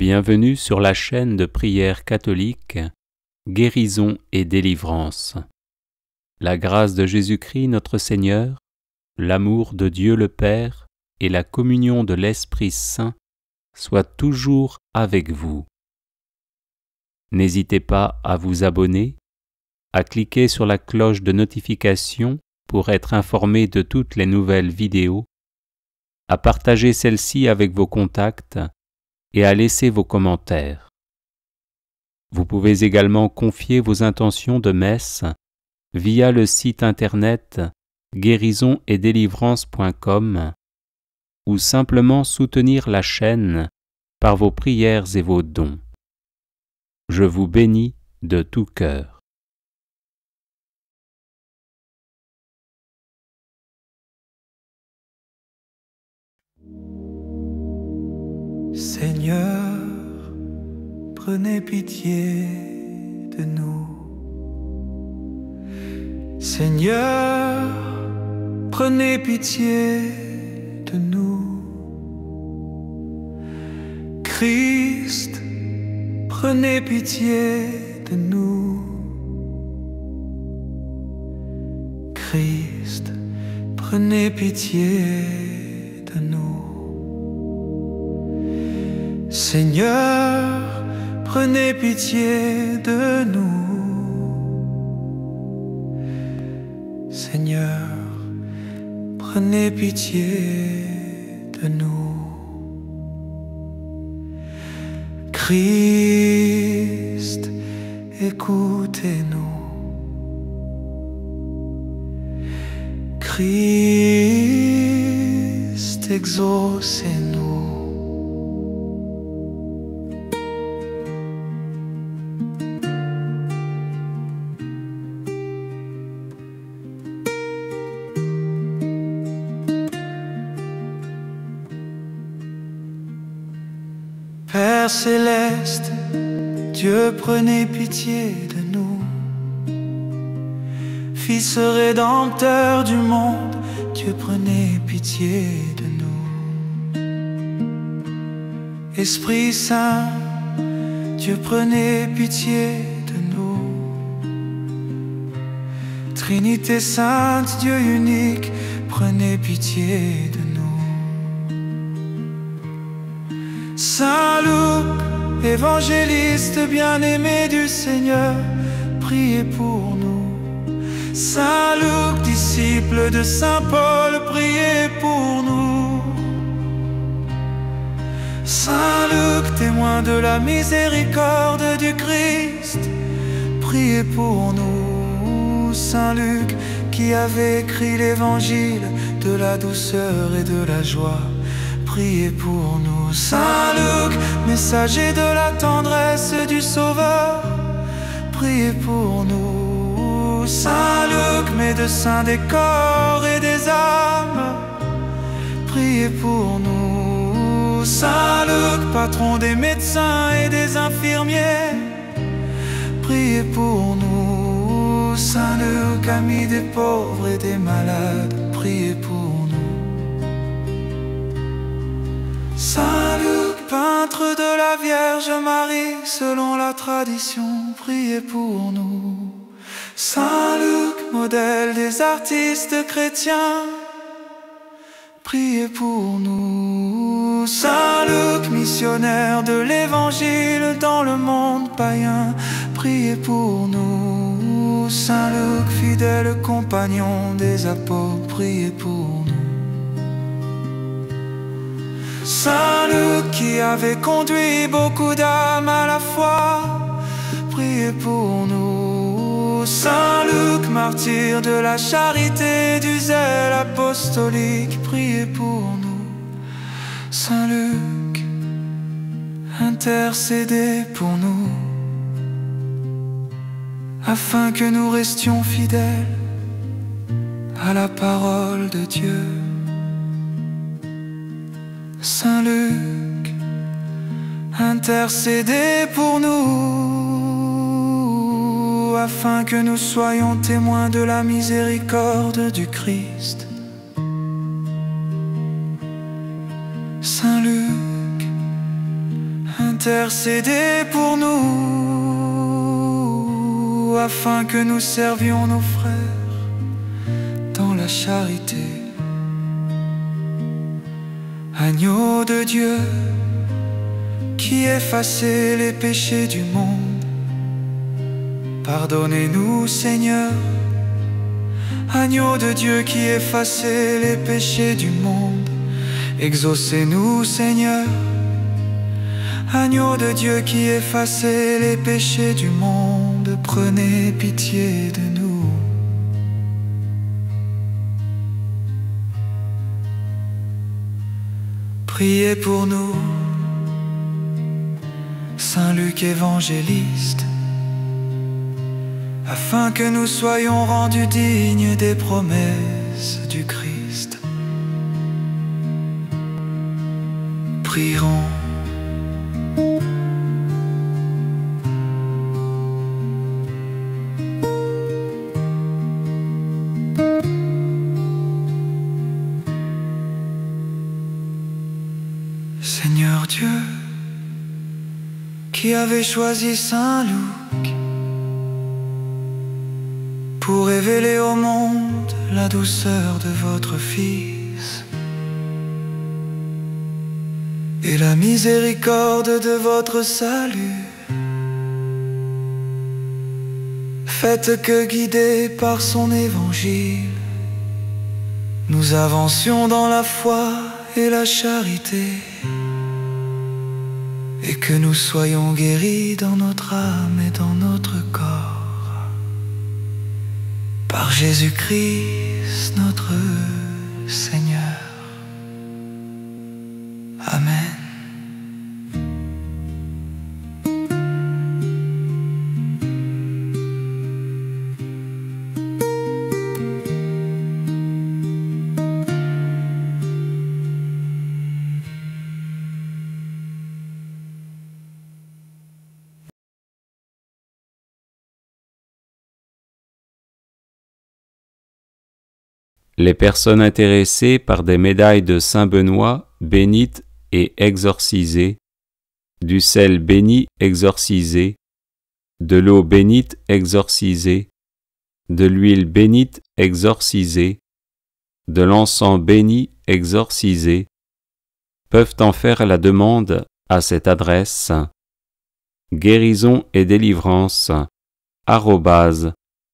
Bienvenue sur la chaîne de prière catholique Guérison et délivrance. La grâce de Jésus-Christ notre Seigneur, l'amour de Dieu le Père et la communion de l'Esprit Saint soient toujours avec vous. N'hésitez pas à vous abonner, à cliquer sur la cloche de notification pour être informé de toutes les nouvelles vidéos, à partager celle-ci avec vos contacts et à laisser vos commentaires. Vous pouvez également confier vos intentions de messe via le site internet guérisonetdélivrance.com ou simplement soutenir la chaîne par vos prières et vos dons. Je vous bénis de tout cœur. Seigneur, prenez pitié de nous. Seigneur, prenez pitié de nous. Christ, prenez pitié de nous. Christ, prenez pitié de nous. Seigneur, prenez pitié de nous. Seigneur, prenez pitié de nous. Christ, écoutez-nous. Christ, exaucez-nous. Père céleste, Dieu prenez pitié de nous. Fils rédempteur du monde, Dieu prenez pitié de nous. Esprit Saint, Dieu prenez pitié de nous. Trinité Sainte, Dieu unique, prenez pitié de nous. Saint Luc, évangéliste bien-aimé du Seigneur, priez pour nous. Saint Luc, disciple de Saint Paul, priez pour nous. Saint Luc, témoin de la miséricorde du Christ, priez pour nous. Saint Luc, qui avait écrit l'évangile de la douceur et de la joie, priez pour nous. Saint Luc, messager de la tendresse du Sauveur, priez pour nous. Saint Luc, médecin des corps et des âmes, priez pour nous. Saint Luc, patron des médecins et des infirmiers, priez pour nous. Saint Luc, ami des pauvres et des malades, priez pour nous. Saint Luc, peintre de la Vierge Marie, selon la tradition, priez pour nous. Saint Luc, modèle des artistes chrétiens, priez pour nous. Saint Luc, missionnaire de l'Évangile dans le monde païen, priez pour nous. Saint Luc, fidèle compagnon des apôtres, priez pour nous. Saint Luc, qui avait conduit beaucoup d'âmes à la foi, priez pour nous. Saint Luc, martyr de la charité, du zèle apostolique, priez pour nous. Saint Luc, intercédez pour nous, afin que nous restions fidèles à la parole de Dieu. Saint Luc, intercédez pour nous, afin que nous soyons témoins de la miséricorde du Christ. Saint Luc, intercédez pour nous, afin que nous servions nos frères dans la charité. Agneau de Dieu, qui effacez les péchés du monde, pardonnez-nous, Seigneur. Agneau de Dieu, qui effacez les péchés du monde, exaucez-nous, Seigneur. Agneau de Dieu, qui effacez les péchés du monde, prenez pitié de nous. Priez pour nous, Saint Luc évangéliste, afin que nous soyons rendus dignes des promesses du Christ. Prierons. Seigneur Dieu, qui avez choisi Saint Luc pour révéler au monde la douceur de votre Fils et la miséricorde de votre salut, faites que, guidés par son évangile, nous avancions dans la foi et la charité, et que nous soyons guéris dans notre âme et dans notre corps, par Jésus-Christ notre Seigneur. Amen. Les personnes intéressées par des médailles de Saint Benoît bénites et exorcisées, du sel béni exorcisé, de l'eau bénite exorcisée, de l'huile bénite exorcisée, de l'encens béni exorcisé, peuvent en faire la demande à cette adresse guérison et délivrance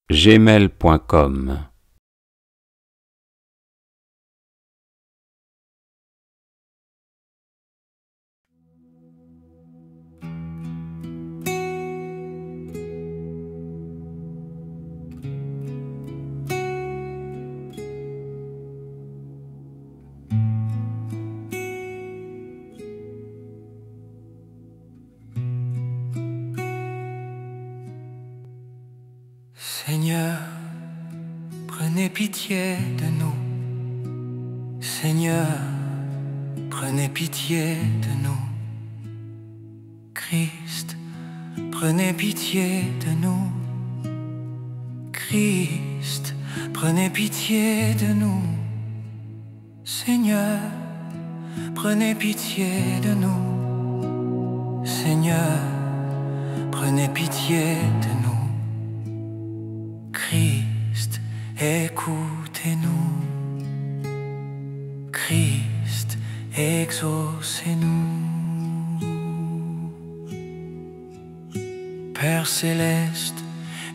@gmail.com. Seigneur, prenez pitié de nous. Seigneur, prenez pitié de nous. Christ, prenez pitié de nous. Christ, prenez pitié de nous. Seigneur, prenez pitié de nous. Seigneur, prenez pitié de nous. Christ, écoutez-nous. Christ, exaucez-nous. Père céleste,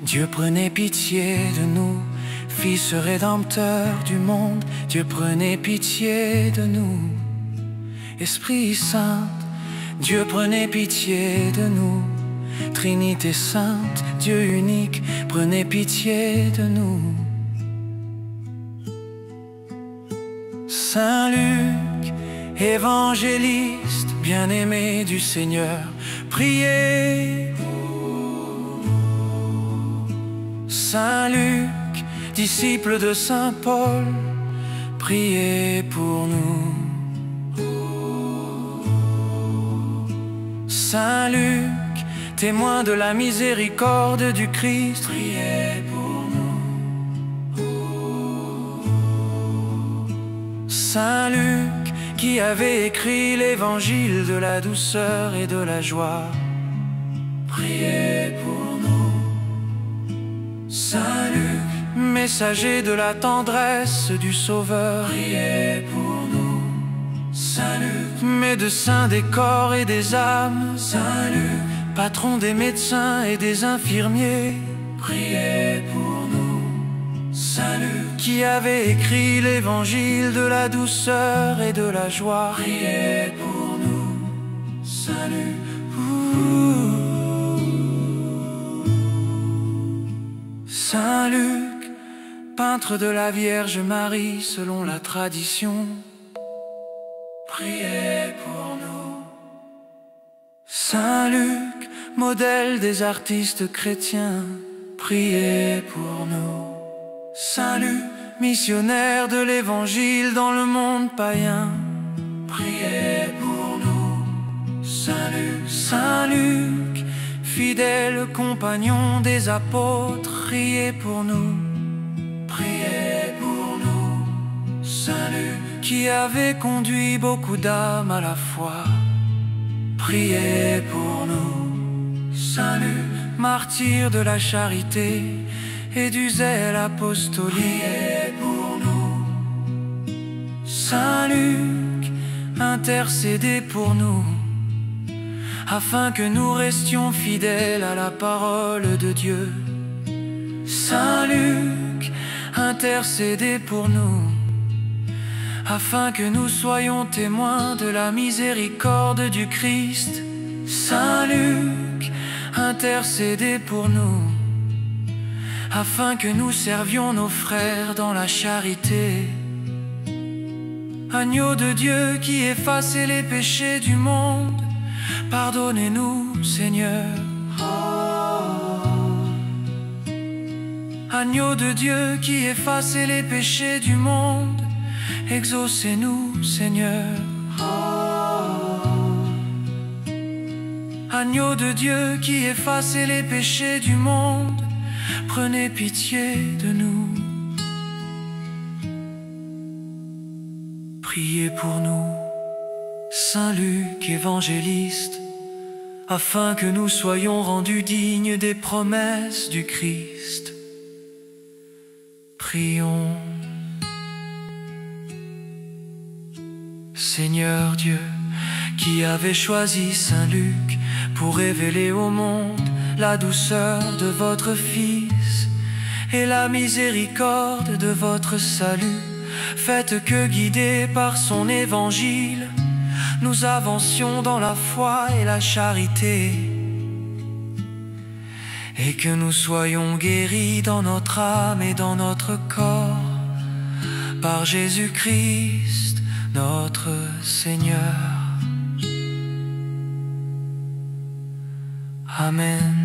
Dieu prenez pitié de nous. Fils rédempteur du monde, Dieu prenez pitié de nous. Esprit Saint, Dieu prenez pitié de nous. Trinité sainte, Dieu unique, prenez pitié de nous. Saint Luc, évangéliste, bien-aimé du Seigneur, priez. Saint Luc, disciple de Saint Paul, priez pour nous. Saint Luc, témoin de la miséricorde du Christ, priez pour nous. Saint Luc, qui avait écrit l'évangile de la douceur et de la joie. Priez pour nous. Saint Luc, messager de la tendresse du Sauveur. Priez pour nous. Saint Luc, médecin des corps et des âmes. Saint Luc, patron des médecins et des infirmiers. Priez pour nous. Saint Luc, qui avait écrit l'évangile de la douceur et de la joie. Priez pour nous. Saint Luc. Saint Luc, peintre de la Vierge Marie selon la tradition. Priez pour nous. Saint Luc, modèle des artistes chrétiens. Priez pour nous. Saint Luc, missionnaire de l'évangile dans le monde païen. Priez pour nous. Saint Luc, Saint Luc, fidèle compagnon des apôtres. Priez pour nous. Priez pour nous. Saint Luc, qui avait conduit beaucoup d'âmes à la foi. Priez pour nous. Saint Luc, martyr de la charité et du zèle apostolique. Priez pour nous. Saint Luc, intercédez pour nous, afin que nous restions fidèles à la parole de Dieu. Saint Luc, intercédez pour nous, afin que nous soyons témoins de la miséricorde du Christ. Saint Luc, intercédez pour nous, afin que nous servions nos frères dans la charité. Agneau de Dieu qui effacez les péchés du monde, pardonnez-nous, Seigneur. Agneau de Dieu qui effacez les péchés du monde, exaucez-nous, Seigneur. Agneau de Dieu qui effacez les péchés du monde, prenez pitié de nous. Priez pour nous, Saint Luc, évangéliste, afin que nous soyons rendus dignes des promesses du Christ. Prions. Seigneur Dieu, qui avait choisi Saint Luc pour révéler au monde la douceur de votre Fils et la miséricorde de votre salut, faites que, guidés par son évangile, nous avancions dans la foi et la charité, et que nous soyons guéris dans notre âme et dans notre corps, par Jésus-Christ, notre Seigneur. Amen.